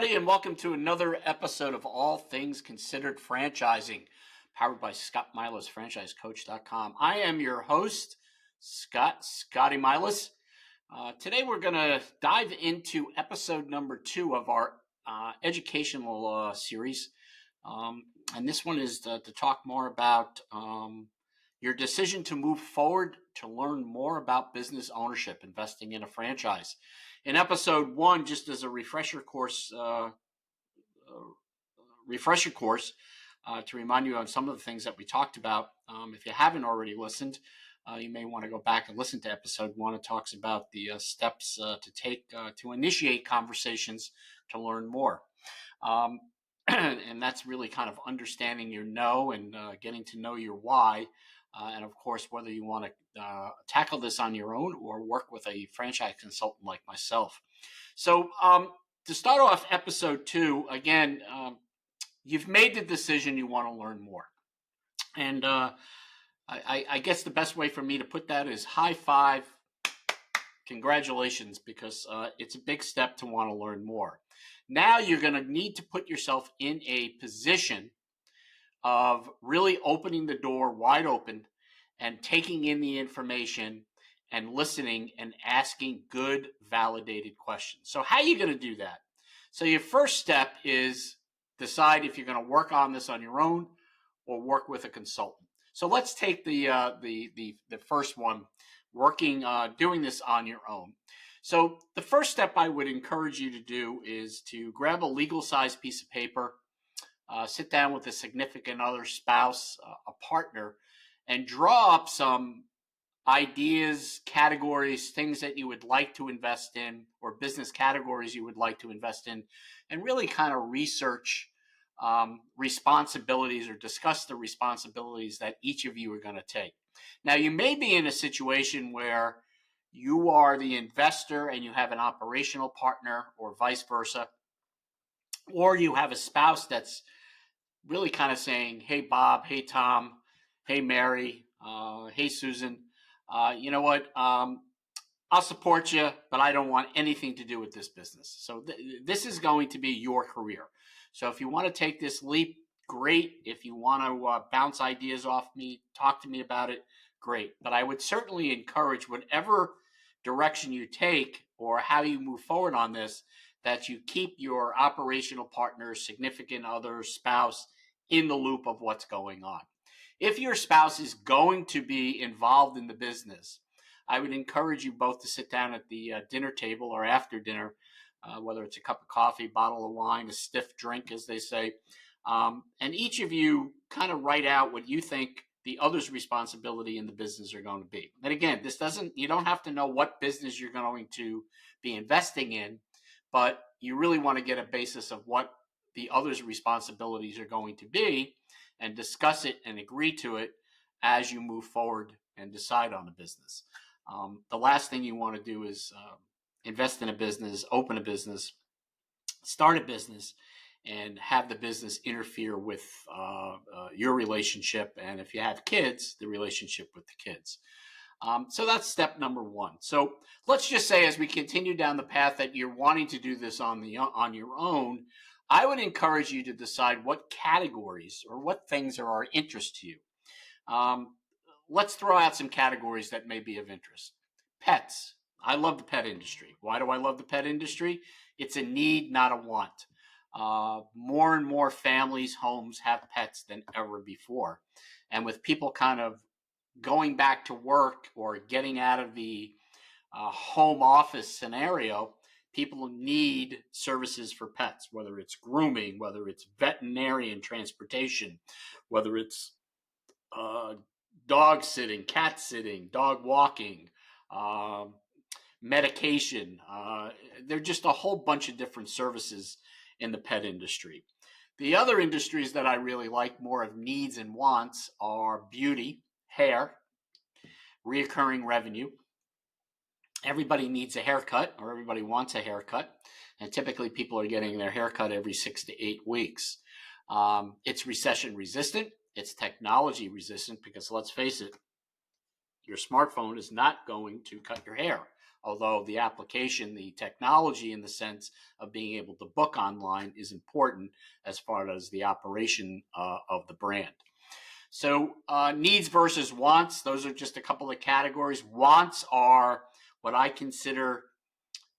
everybody, and welcome to another episode of All Things Considered Franchising, powered by Scotty Milas, franchisecoach.com. I am your host, Scotty Milas. Today we're going to dive into episode number 2 of our educational series. And this one is to talk more about your decision to move forward to learn more about business ownership, investing in a franchise. In episode 1, just as a refresher course, to remind you on some of the things that we talked about. If you haven't already listened, you may want to go back and listen to episode 1. It talks about the steps to take to initiate conversations to learn more. And that's really kind of understanding your no and getting to know your why. And of course, whether you want to tackle this on your own or work with a franchise consultant like myself. So to start off episode 2, again, you've made the decision you want to learn more. And I guess the best way for me to put that is high five, congratulations, because it's a big step to want to learn more. Now you're going to need to put yourself in a position of really opening the door wide open and taking in the information and listening and asking good, validated questions. So how are you going to do that? So your first step is decide if you're going to work on this on your own or work with a consultant. So let's take the first one, doing this on your own. So the first step I would encourage you to do is to grab a legal size piece of paper, sit down with a significant other, spouse, a partner, and draw up some ideas, categories, things that you would like to invest in, or business categories you would like to invest in, and really kind of research responsibilities or discuss the responsibilities that each of you are going to take. Now, you may be in a situation where you are the investor and you have an operational partner, or vice versa, or you have a spouse that's really kind of saying, hey, Bob, hey, Tom, hey, Mary, hey, Susan, you know what? I'll support you, but I don't want anything to do with this business. So this is going to be your career. So if you want to take this leap, great. If you want to bounce ideas off me, talk to me about it, great. But I would certainly encourage whatever direction you take or how you move forward on this, that you keep your operational partner, significant other, spouse in the loop of what's going on. If your spouse is going to be involved in the business, I would encourage you both to sit down at the dinner table or after dinner, whether it's a cup of coffee, bottle of wine, a stiff drink, as they say, and each of you kind of write out what you think the other's responsibility in the business are going to be. And again, you don't have to know what business you're going to be investing in, but you really want to get a basis of what the other's responsibilities are going to be and discuss it and agree to it as you move forward and decide on the business. The last thing you want to do is invest in a business, open a business, start a business, and have the business interfere with your relationship. And if you have kids, the relationship with the kids. So that's step number 1. So let's just say as we continue down the path that you're wanting to do this on your own, I would encourage you to decide what categories or what things are of interest to you. Let's throw out some categories that may be of interest. Pets. I love the pet industry. Why do I love the pet industry? It's a need, not a want. More and more families, homes have pets than ever before. And with people kind of going back to work or getting out of the home office scenario, people need services for pets, whether it's grooming, whether it's veterinarian transportation, whether it's dog sitting, cat sitting, dog walking, medication. There are just a whole bunch of different services in the pet industry. The other industries that I really like, more of needs and wants, are beauty, hair, reoccurring revenue. Everybody needs a haircut, or everybody wants a haircut, and typically people are getting their haircut every 6 to 8 weeks. It's recession resistant. It's technology resistant, because let's face it, your smartphone is not going to cut your hair although the application, the technology in the sense of being able to book online is important as far as the operation of the brand. So needs versus wants, those are just a couple of categories. Wants are what I consider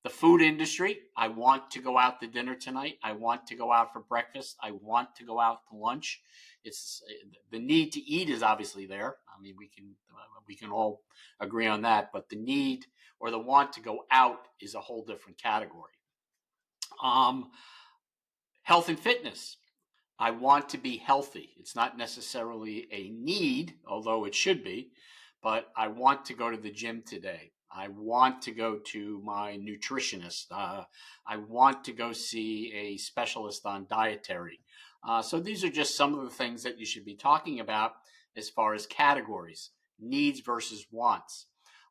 the food industry. I want to go out to dinner tonight. I want to go out for breakfast. I want to go out to lunch. It's the need to eat is obviously there. I mean, we can all agree on that, but the need or the want to go out is a whole different category. Health and fitness. I want to be healthy. It's not necessarily a need, although it should be, but I want to go to the gym today. I want to go to my nutritionist. I want to go see a specialist on dietary. So these are just some of the things that you should be talking about as far as categories, needs versus wants.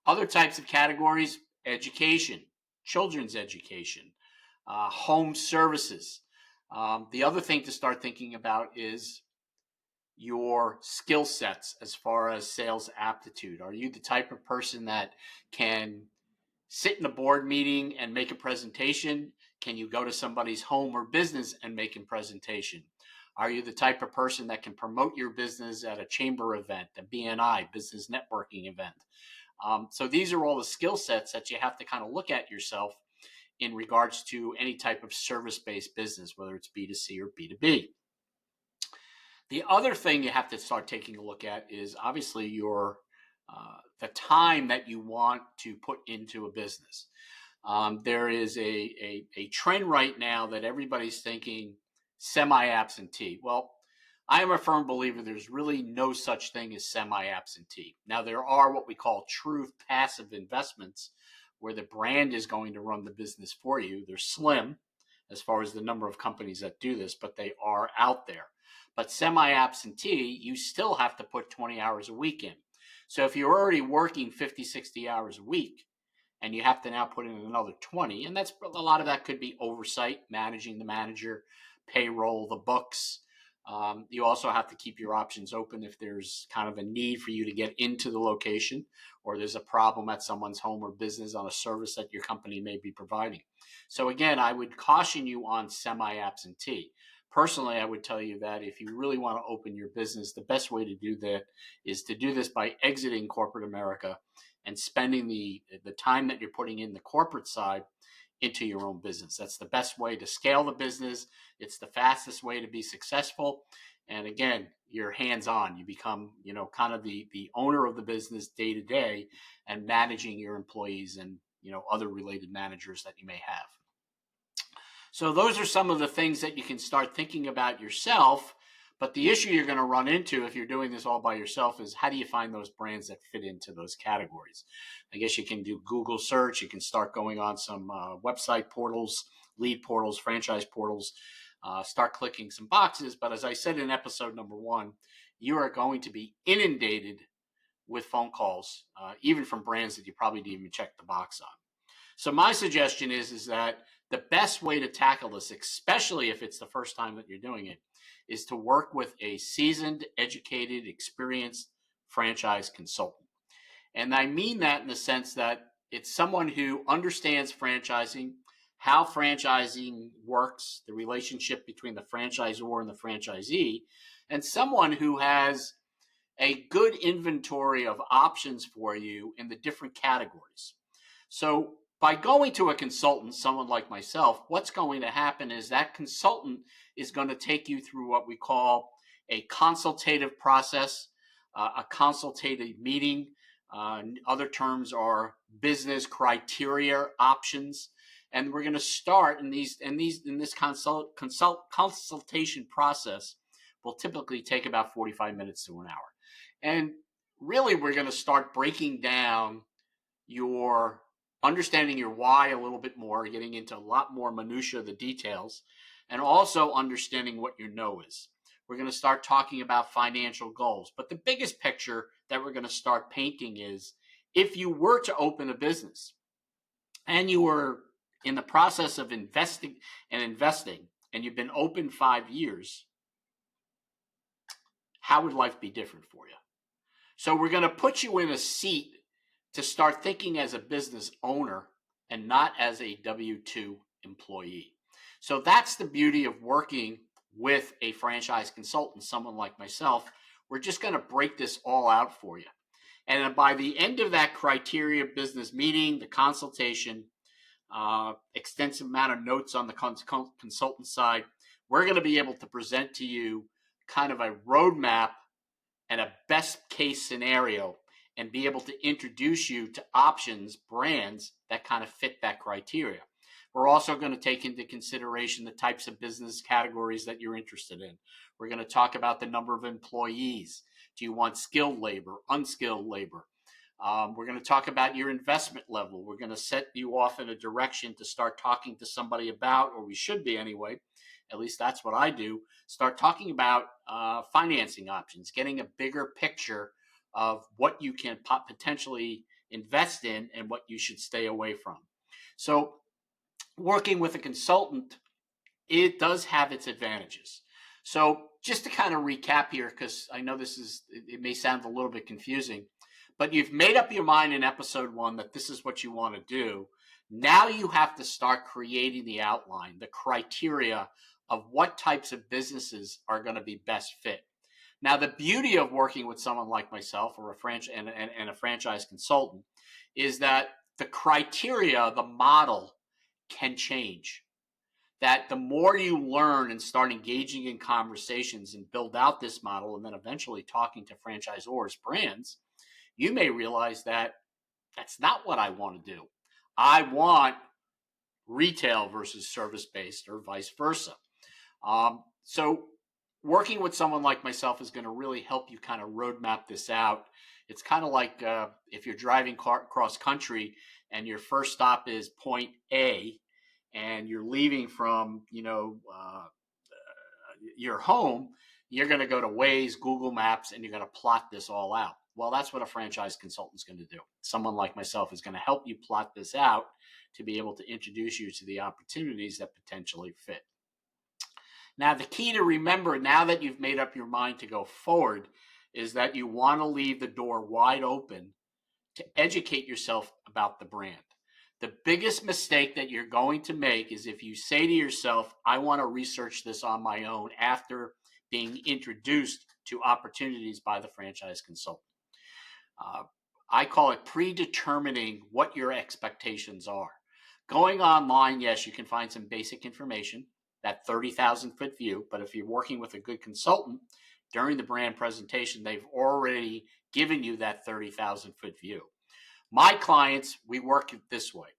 Other types of categories, education, children's education, home services. The other thing to start thinking about is your skill sets as far as sales aptitude. Are you the type of person that can sit in a board meeting and make a presentation? Can you go to somebody's home or business and make a presentation? Are you the type of person that can promote your business at a chamber event, a BNI, business networking event? So these are all the skill sets that you have to kind of look at yourself in regards to any type of service-based business, whether it's B2C or B2B. The other thing you have to start taking a look at is obviously the time that you want to put into a business. There is a trend right now that everybody's thinking semi-absentee. Well, I am a firm believer there's really no such thing as semi-absentee. Now, there are what we call true passive investments where the brand is going to run the business for you. They're slim as far as the number of companies that do this, but they are out there. But semi-absentee, you still have to put 20 hours a week in. So if you're already working 50, 60 hours a week, and you have to now put in another 20, and that's a lot of that could be oversight, managing the manager, payroll, the books. You also have to keep your options open if there's kind of a need for you to get into the location or there's a problem at someone's home or business on a service that your company may be providing. So again, I would caution you on semi-absentee. Personally, I would tell you that if you really want to open your business, the best way to do that is to do this by exiting corporate America and spending the time that you're putting in the corporate side into your own business. That's the best way to scale the business. It's the fastest way to be successful. And again, you're hands-on. You become, kind of the owner of the business day to day and managing your employees and, other related managers that you may have. So those are some of the things that you can start thinking about yourself. But the issue you're going to run into if you're doing this all by yourself is how do you find those brands that fit into those categories? I guess you can do Google search. You can start going on some website portals, lead portals, franchise portals, start clicking some boxes. But as I said in episode number 1, you are going to be inundated with phone calls, even from brands that you probably didn't even check the box on. So my suggestion is that the best way to tackle this, especially if it's the first time that you're doing it, is to work with a seasoned, educated, experienced franchise consultant. And I mean that in the sense that it's someone who understands franchising, how franchising works, the relationship between the franchisor and the franchisee, and someone who has a good inventory of options for you in the different categories. So by going to a consultant, someone like myself, what's going to happen is that consultant is going to take you through what we call a consultative process, a consultative meeting. Other terms are business criteria options. And we're going to start in this consultation process will typically take about 45 minutes to an hour. And really, we're going to start breaking down your understanding your why a little bit more, getting into a lot more minutia of the details, and also understanding what your no is. We're going to start talking about financial goals. But the biggest picture that we're going to start painting is if you were to open a business and you were in the process of investing, and you've been open 5 years, how would life be different for you? So we're going to put you in a seat to start thinking as a business owner and not as a W-2 employee. So that's the beauty of working with a franchise consultant, someone like myself. We're just going to break this all out for you. And by the end of that criteria business meeting, the consultation, extensive amount of notes on the consultant side, we're going to be able to present to you kind of a roadmap and a best case scenario and be able to introduce you to options, brands that kind of fit that criteria. We're also going to take into consideration the types of business categories that you're interested in. We're going to talk about the number of employees. Do you want skilled labor, unskilled labor? We're going to talk about your investment level. We're going to set you off in a direction to start talking to somebody about, or we should be anyway, at least that's what I do, start talking about financing options, getting a bigger picture of what you can potentially invest in and what you should stay away from. So working with a consultant, it does have its advantages. So just to kind of recap here, because I know it may sound a little bit confusing, but you've made up your mind in episode 1 that this is what you want to do. Now you have to start creating the outline, the criteria of what types of businesses are going to be best fit. Now, the beauty of working with someone like myself or a franchise consultant is that the criteria, the model can change. That the more you learn and start engaging in conversations and build out this model and then eventually talking to franchisors, brands, you may realize that that's not what I want to do. I want retail versus service-based or vice versa. So working with someone like myself is going to really help you kind of roadmap this out. It's kind of like if you're driving cross country and your first stop is point A and you're leaving from, your home, you're going to go to Waze, Google Maps, and you're going to plot this all out. Well, that's what a franchise consultant is going to do. Someone like myself is going to help you plot this out to be able to introduce you to the opportunities that potentially fit. Now, the key to remember now that you've made up your mind to go forward is that you want to leave the door wide open to educate yourself about the brand. The biggest mistake that you're going to make is if you say to yourself, I want to research this on my own after being introduced to opportunities by the franchise consultant. I call it predetermining what your expectations are. Going online, yes, you can find some basic information, that 30,000 foot view, but if you're working with a good consultant, during the brand presentation, they've already given you that 30,000 foot view. My clients, we work it this way.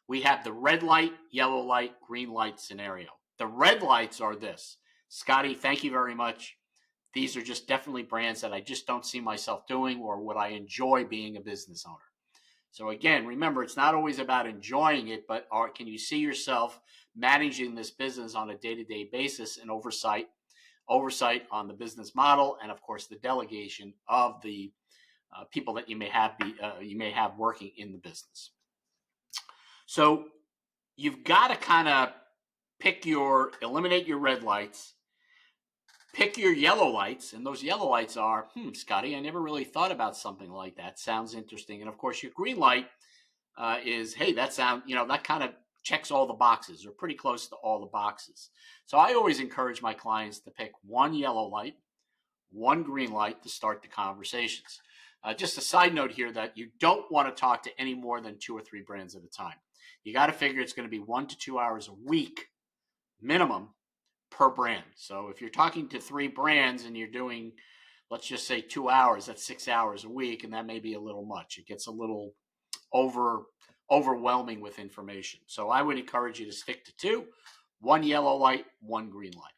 We have the red light, yellow light, green light scenario. The red lights are this. Scotty, thank you very much. These are just definitely brands that I just don't see myself doing or would I enjoy being a business owner. So again, remember, it's not always about enjoying it, but can you see yourself managing this business on a day-to-day basis and oversight on the business model and, of course, the delegation of the people that you may have working in the business. So you've got to kind of eliminate your red lights, pick your yellow lights, and those yellow lights are, Scotty, I never really thought about something like that. Sounds interesting. And of course, your green light is, hey, that kind of checks all the boxes or pretty close to all the boxes. So I always encourage my clients to pick one yellow light, one green light to start the conversations. Just a side note here that you don't want to talk to any more than 2 or 3 brands at a time. You got to figure it's going to be 1 to 2 hours a week minimum per brand. So if you're talking to 3 brands and you're doing, let's just say 2 hours, that's 6 hours a week, and that may be a little much. It gets a little overwhelming with information. So I would encourage you to stick to 2, 1 yellow light, 1 green light.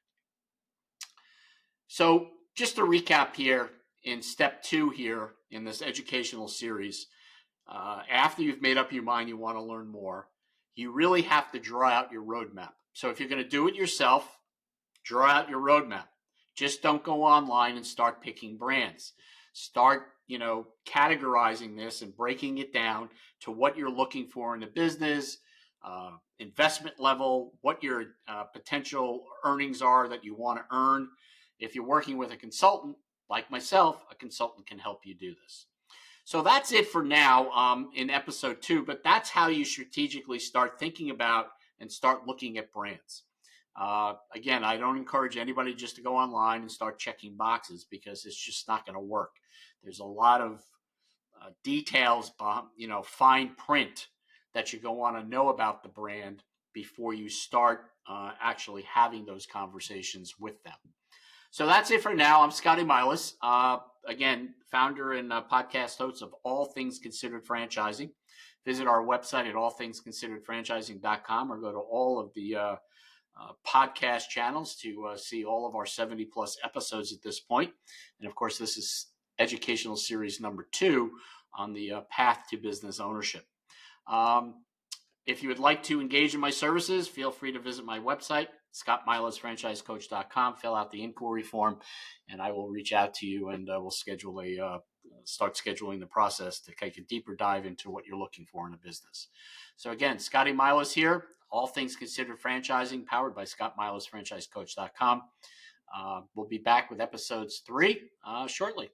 So just to recap here, in step 2 here in this educational series, after you've made up your mind you want to learn more, you really have to draw out your roadmap. So if you're going to do it yourself, draw out your roadmap. Just don't go online and start picking brands. Start, categorizing this and breaking it down to what you're looking for in a business, investment level, what your potential earnings are that you want to earn. If you're working with a consultant, like myself, a consultant can help you do this. So that's it for now in episode 2, but that's how you strategically start thinking about and start looking at brands. Again, I don't encourage anybody just to go online and start checking boxes because it's just not going to work. There's a lot of details, fine print that you're going to want to know about the brand before you start actually having those conversations with them. So that's it for now. I'm Scotty Milas. Again, founder and podcast host of All Things Considered Franchising. Visit our website at allthingsconsideredfranchising.com or go to all of the podcast channels to see all of our 70 plus episodes at this point. And of course, this is educational series number 2 on the path to business ownership. If you would like to engage in my services, feel free to visit my website, scottmilasfranchisecoach.com, fill out the inquiry form, and I will reach out to you and we'll start scheduling the process to take a deeper dive into what you're looking for in a business. So again, Scotty Milas here, All Things Considered Franchising, powered by scottmilasfranchisecoach.com. We'll be back with episodes 3 shortly.